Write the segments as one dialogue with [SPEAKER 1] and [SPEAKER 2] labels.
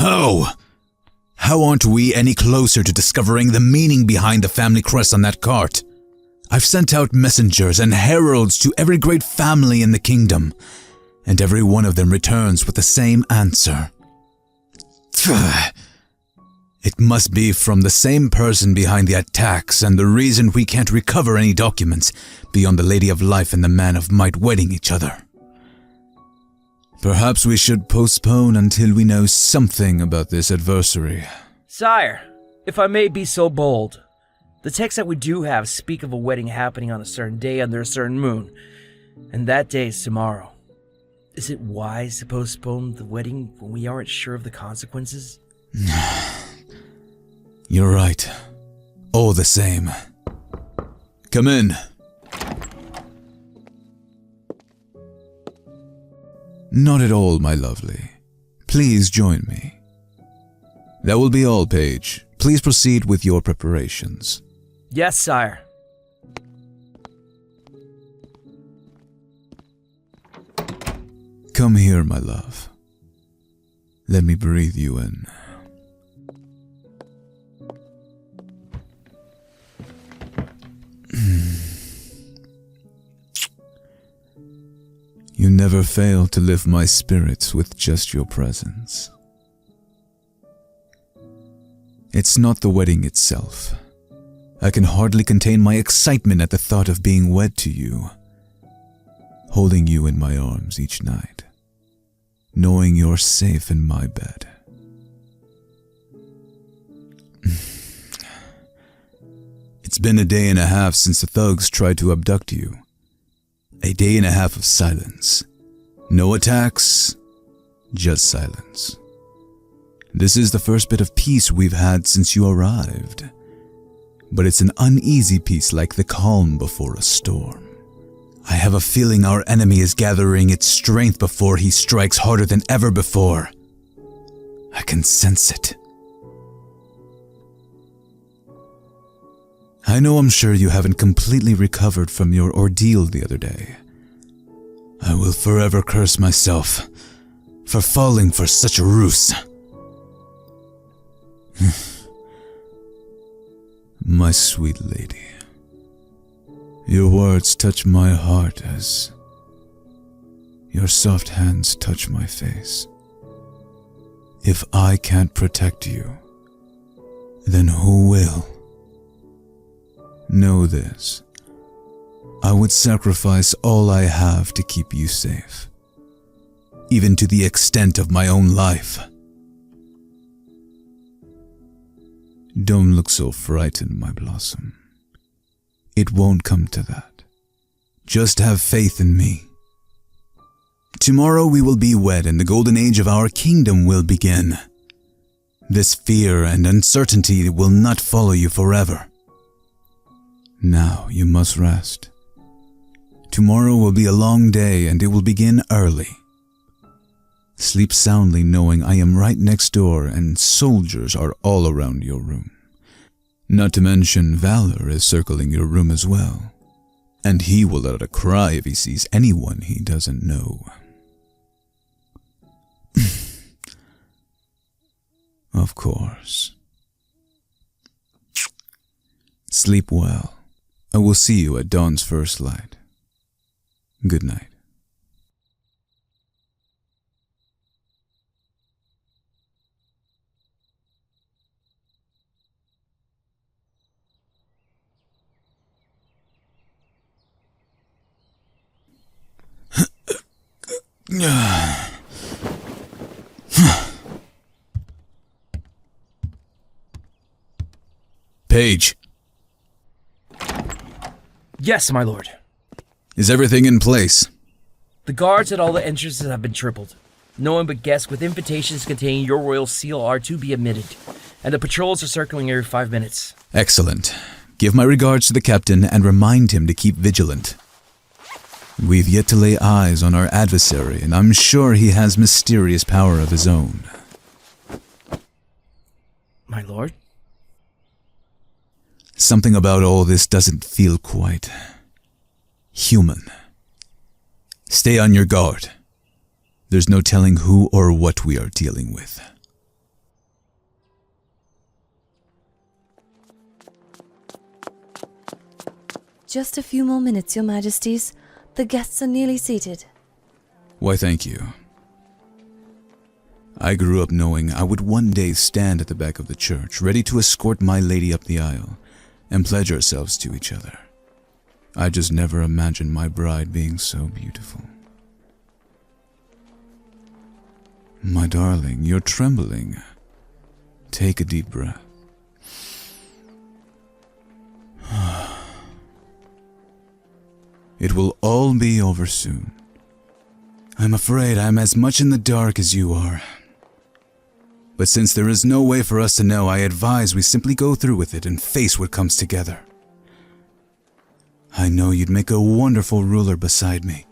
[SPEAKER 1] How? How aren't we any closer to discovering the meaning behind the family crest on that cart? I've sent out messengers and heralds to every great family in the kingdom, and every one of them returns with the same answer. It must be from the same person behind the attacks and the reason we can't recover any documents beyond the Lady of Life and the Man of Might wedding each other. Perhaps we should postpone until we know something about this adversary.
[SPEAKER 2] Sire, if I may be so bold, the texts that we do have speak of a wedding happening on a certain day under a certain moon, and that day is tomorrow. Is it wise to postpone the wedding when we aren't sure of the consequences?
[SPEAKER 1] You're right. All the same. Come in. Not at all, my lovely. Please join me. That will be all, Page. Please proceed with your preparations.
[SPEAKER 2] Yes, sire.
[SPEAKER 1] Come here, my love. Let me breathe you in. You never fail to lift my spirits with just your presence. It's not the wedding itself. I can hardly contain my excitement at the thought of being wed to you, holding you in my arms each night, knowing you're safe in my bed. It's been a day and a half since the thugs tried to abduct you. A day and a half of silence. No attacks, just silence. This is the first bit of peace we've had since you arrived. But it's an uneasy peace like the calm before a storm. I have a feeling our enemy is gathering its strength before he strikes harder than ever before. I can sense it. I know I'm sure you haven't completely recovered from your ordeal the other day. I will forever curse myself for falling for such a ruse. My sweet lady, your words touch my heart as your soft hands touch my face. If I can't protect you, then who will? Know this, I would sacrifice all I have to keep you safe, even to the extent of my own life. Don't look so frightened, my blossom. It won't come to that. Just have faith in me. Tomorrow we will be wed and the golden age of our kingdom will begin. This fear and uncertainty will not follow you forever. Now you must rest. Tomorrow will be a long day and it will begin early. Sleep soundly knowing I am right next door and soldiers are all around your room. Not to mention Valor is circling your room as well. And he will let out a cry if he sees anyone he doesn't know. Of course. Sleep well. I will see you at dawn's first light. Good night. Page.
[SPEAKER 2] Yes, my lord.
[SPEAKER 1] Is everything in place?
[SPEAKER 2] The guards at all the entrances have been tripled. No one but guests with invitations containing your royal seal are to be admitted, and the patrols are circling every 5 minutes.
[SPEAKER 1] Excellent. Give my regards to the captain and remind him to keep vigilant. We've yet to lay eyes on our adversary, and I'm sure he has mysterious power of his own.
[SPEAKER 2] My lord?
[SPEAKER 1] Something about all this doesn't feel quite human. Stay on your guard. There's no telling who or what we are dealing with.
[SPEAKER 3] Just a few more minutes, Your Majesties. The guests are nearly seated.
[SPEAKER 1] Why, thank you. I grew up knowing I would one day stand at the back of the church, ready to escort my lady up the aisle and pledge ourselves to each other. I just never imagined my bride being so beautiful. My darling, you're trembling. Take a deep breath. It will all be over soon. I'm afraid I'm as much in the dark as you are. But since there is no way for us to know, I advise we simply go through with it and face what comes together. I know you'd make a wonderful ruler beside me.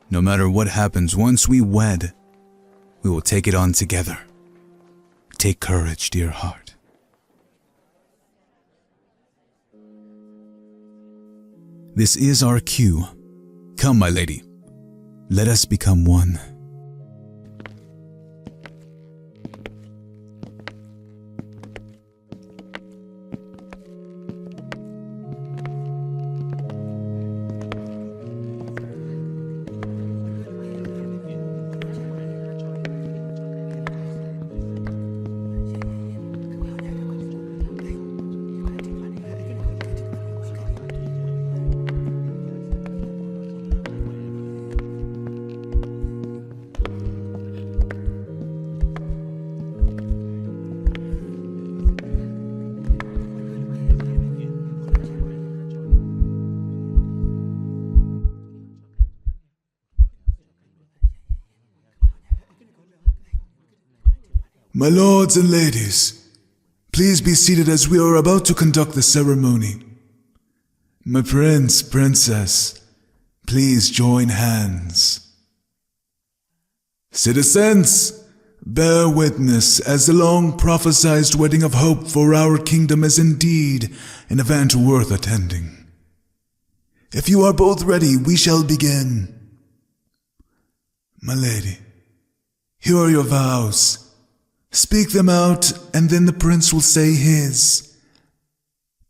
[SPEAKER 1] No matter what happens, once we wed, we will take it on together. Take courage, dear heart. This is our cue. Come, my lady. Let us become one.
[SPEAKER 4] My lords and ladies, please be seated as we are about to conduct the ceremony. My prince, princess, please join hands. Citizens, bear witness as the long prophesied wedding of hope for our kingdom is indeed an event worth attending. If you are both ready, we shall begin. My lady, here are your vows. Speak them out, and then the prince will say his.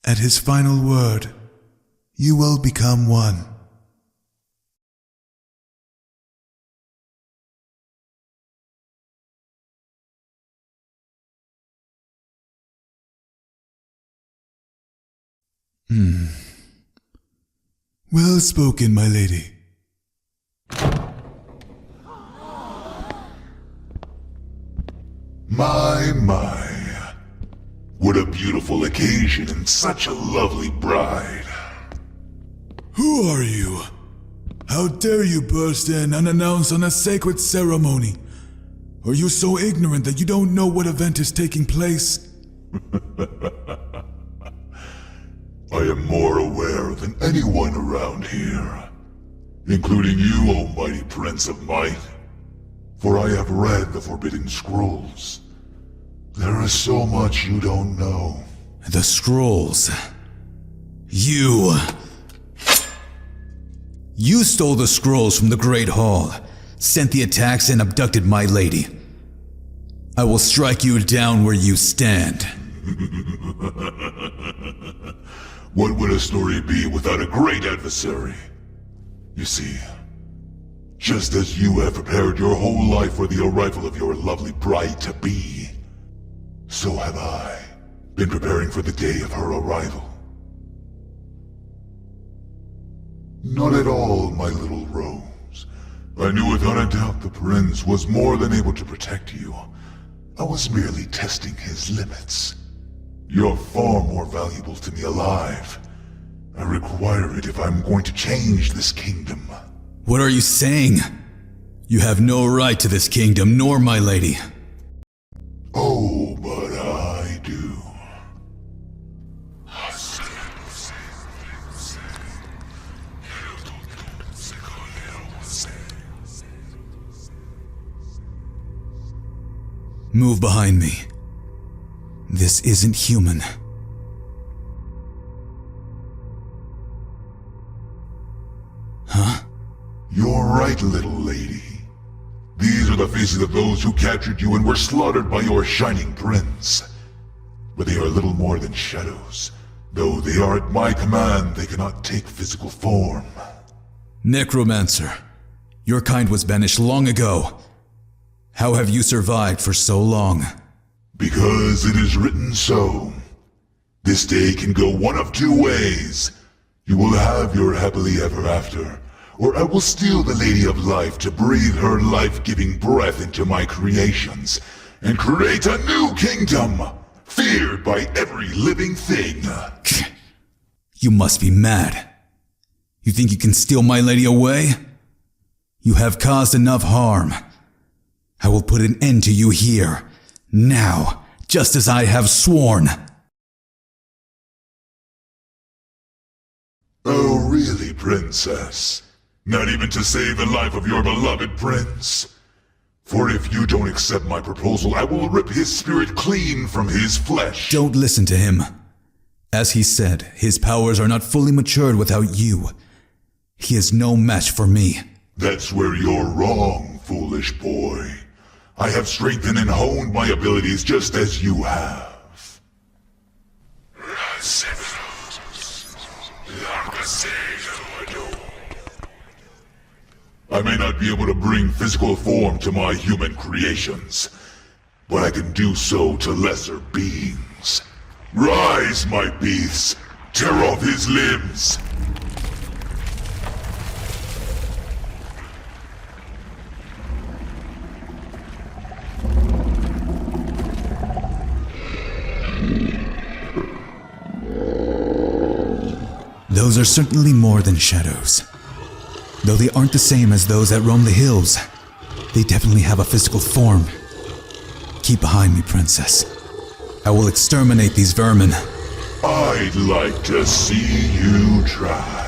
[SPEAKER 4] At his final word, you will become one. Well spoken, my lady.
[SPEAKER 5] My, what a beautiful occasion and such a lovely bride.
[SPEAKER 4] Who are you? How dare you burst in unannounced on a sacred ceremony? Are you so ignorant that you don't know what event is taking place?
[SPEAKER 5] I am more aware than anyone around here, including you, O mighty Prince of Might, for I have read the Forbidden Scrolls. There is so much you don't know.
[SPEAKER 1] The scrolls. You stole the scrolls from the Great Hall, sent the attacks and abducted my lady. I will strike you down where you stand.
[SPEAKER 5] What would a story be without a great adversary? You see, just as you have prepared your whole life for the arrival of your lovely bride-to-be, so have I been preparing for the day of her arrival. Not at all, my little Rose. I knew without a doubt the prince was more than able to protect you. I was merely testing his limits. You're far more valuable to me alive. I require it if I'm going to change this kingdom.
[SPEAKER 1] What are you saying? You have no right to this kingdom, nor my lady.
[SPEAKER 5] Oh, but I do.
[SPEAKER 1] Move behind me. This isn't human. Huh?
[SPEAKER 5] You're right, little lady. These are the faces of those who captured you and were slaughtered by your shining prince. But they are little more than shadows. Though they are at my command, they cannot take physical form.
[SPEAKER 1] Necromancer, your kind was banished long ago. How have you survived for so long?
[SPEAKER 5] Because it is written so. This day can go one of two ways. You will have your happily ever after, or I will steal the Lady of Life to breathe her life-giving breath into my creations, and create a new kingdom, feared by every living thing.
[SPEAKER 1] You must be mad. You think you can steal my lady away? You have caused enough harm. I will put an end to you here, now, just as I have sworn.
[SPEAKER 5] Oh, really, princess? Not even to save the life of your beloved prince? For if you don't accept my proposal, I will rip his spirit clean from his flesh.
[SPEAKER 1] Don't listen to him. As he said, his powers are not fully matured without you. He is no match for me.
[SPEAKER 5] That's where you're wrong, foolish boy. I have strengthened and honed my abilities just as you have. I may not be able to bring physical form to my human creations, but I can do so to lesser beings. Rise, my beasts! Tear off his limbs!
[SPEAKER 1] Those are certainly more than shadows. Though they aren't the same as those that roam the hills, they definitely have a physical form. Keep behind me, princess. I will exterminate these vermin.
[SPEAKER 5] I'd like to see you try.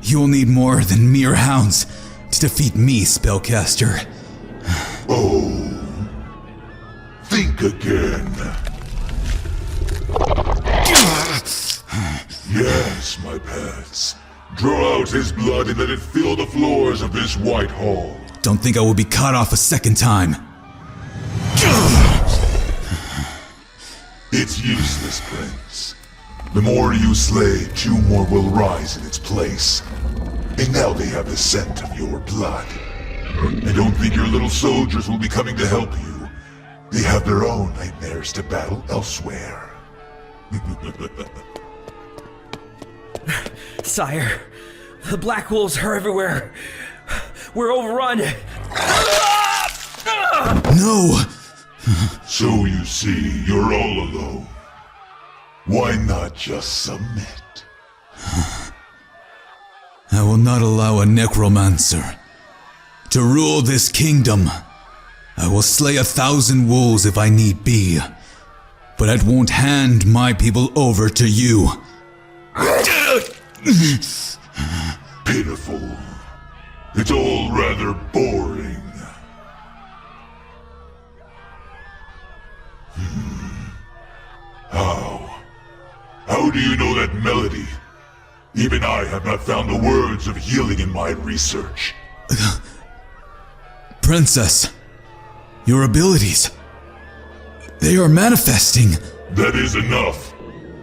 [SPEAKER 1] You'll need more than mere hounds to defeat me, spellcaster.
[SPEAKER 5] Oh. Think again. Yes, my pets. Draw out his blood and let it fill the floors of this white hall.
[SPEAKER 1] Don't think I will be cut off a second time.
[SPEAKER 5] It's useless, Prince. The more you slay, two more will rise in its place. And now they have the scent of your blood. I don't think your little soldiers will be coming to help you. They have their own nightmares to battle elsewhere.
[SPEAKER 2] Sire, the black wolves are everywhere. We're overrun.
[SPEAKER 1] No!
[SPEAKER 5] So you see, you're all alone. Why not just submit?
[SPEAKER 1] I will not allow a necromancer to rule this kingdom. I will slay 1,000 wolves if I need be, but I won't hand my people over to you.
[SPEAKER 5] Pitiful. It's all rather boring. How do you know that melody? Even I have not found the words of healing in my research.
[SPEAKER 1] Princess, your abilities, they are manifesting.
[SPEAKER 5] That is enough.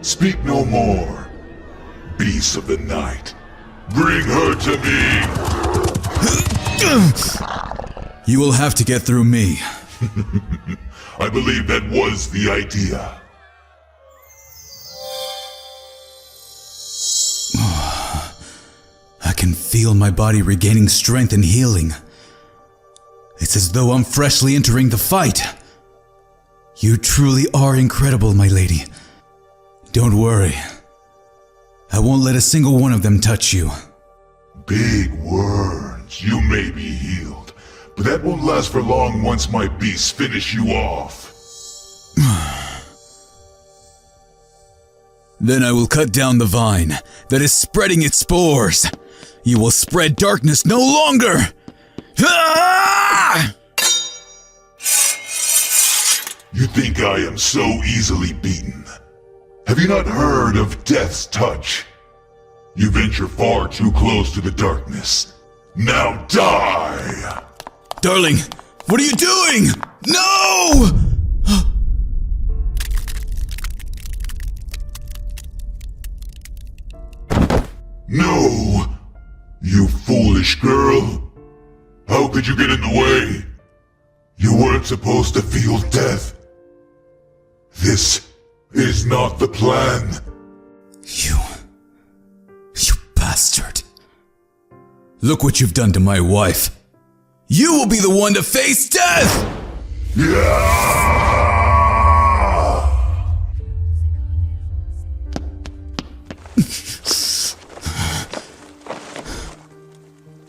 [SPEAKER 5] Speak no more. Beasts of the night, bring her to me!
[SPEAKER 1] You will have to get through me.
[SPEAKER 5] I believe that was the idea.
[SPEAKER 1] I can feel my body regaining strength and healing. It's as though I'm freshly entering the fight. You truly are incredible, my lady. Don't worry. I won't let a single one of them touch you.
[SPEAKER 5] Big words. You may be healed, but that won't last for long once my beasts finish you off.
[SPEAKER 1] Then I will cut down the vine that is spreading its spores. You will spread darkness no longer! Ah!
[SPEAKER 5] You think I am so easily beaten? Have you not heard of Death's Touch? You venture far too close to the darkness. Now die!
[SPEAKER 1] Darling, What are you doing? No!
[SPEAKER 5] No! You foolish girl! How could you get in the way? You weren't supposed to feel death. This is not the plan.
[SPEAKER 1] You bastard. Look what you've done to my wife. You will be the one to face death!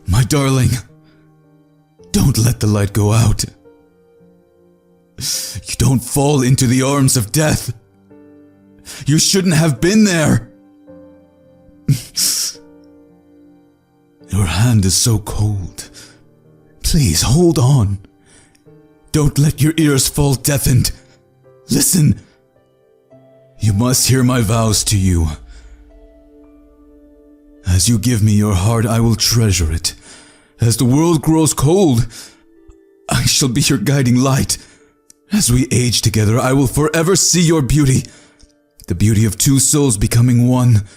[SPEAKER 1] My darling, don't let the light go out. You don't fall into the arms of death. You shouldn't have been there. Your hand is so cold. Please hold on. Don't let your ears fall deafened. Listen. You must hear my vows to you. As you give me your heart, I will treasure it. As the world grows cold, I shall be your guiding light. As we age together, I will forever see your beauty. The beauty of two souls becoming one.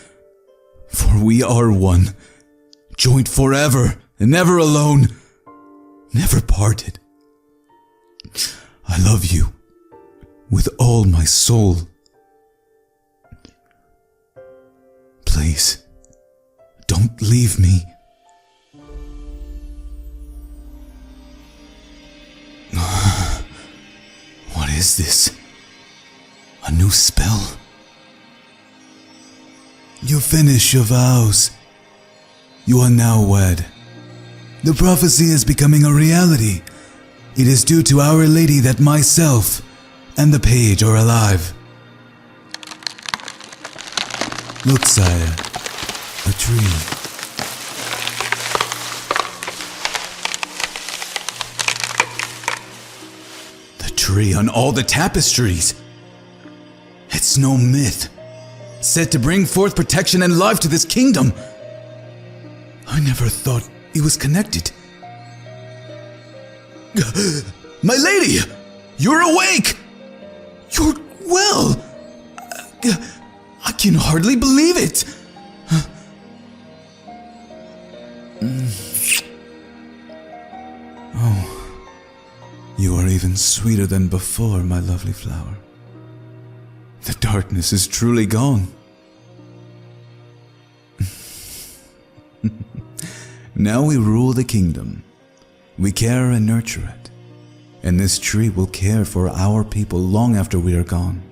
[SPEAKER 1] For we are one. Joined forever and never alone. Never parted. I love you with all my soul. Please, don't leave me. What is this? A new spell?
[SPEAKER 4] You finish your vows. You are now wed. The prophecy is becoming a reality. It is due to Our Lady that myself and the page are alive. Look, sire, a tree.
[SPEAKER 1] The tree on all the tapestries. It's no myth. Said to bring forth protection and life to this kingdom. I never thought it was connected. My lady! You're awake! You're well! I can hardly believe it!
[SPEAKER 4] Oh, you are even sweeter than before, my lovely flower.
[SPEAKER 1] The darkness is truly gone.
[SPEAKER 4] Now we rule the kingdom. We care and nurture it. And this tree will care for our people long after we are gone.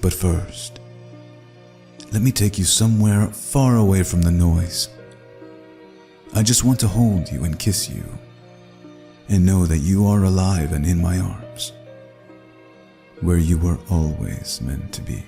[SPEAKER 4] But first, let me take you somewhere far away from the noise. I just want to hold you and kiss you, and know that you are alive and in my arms, where you were always meant to be.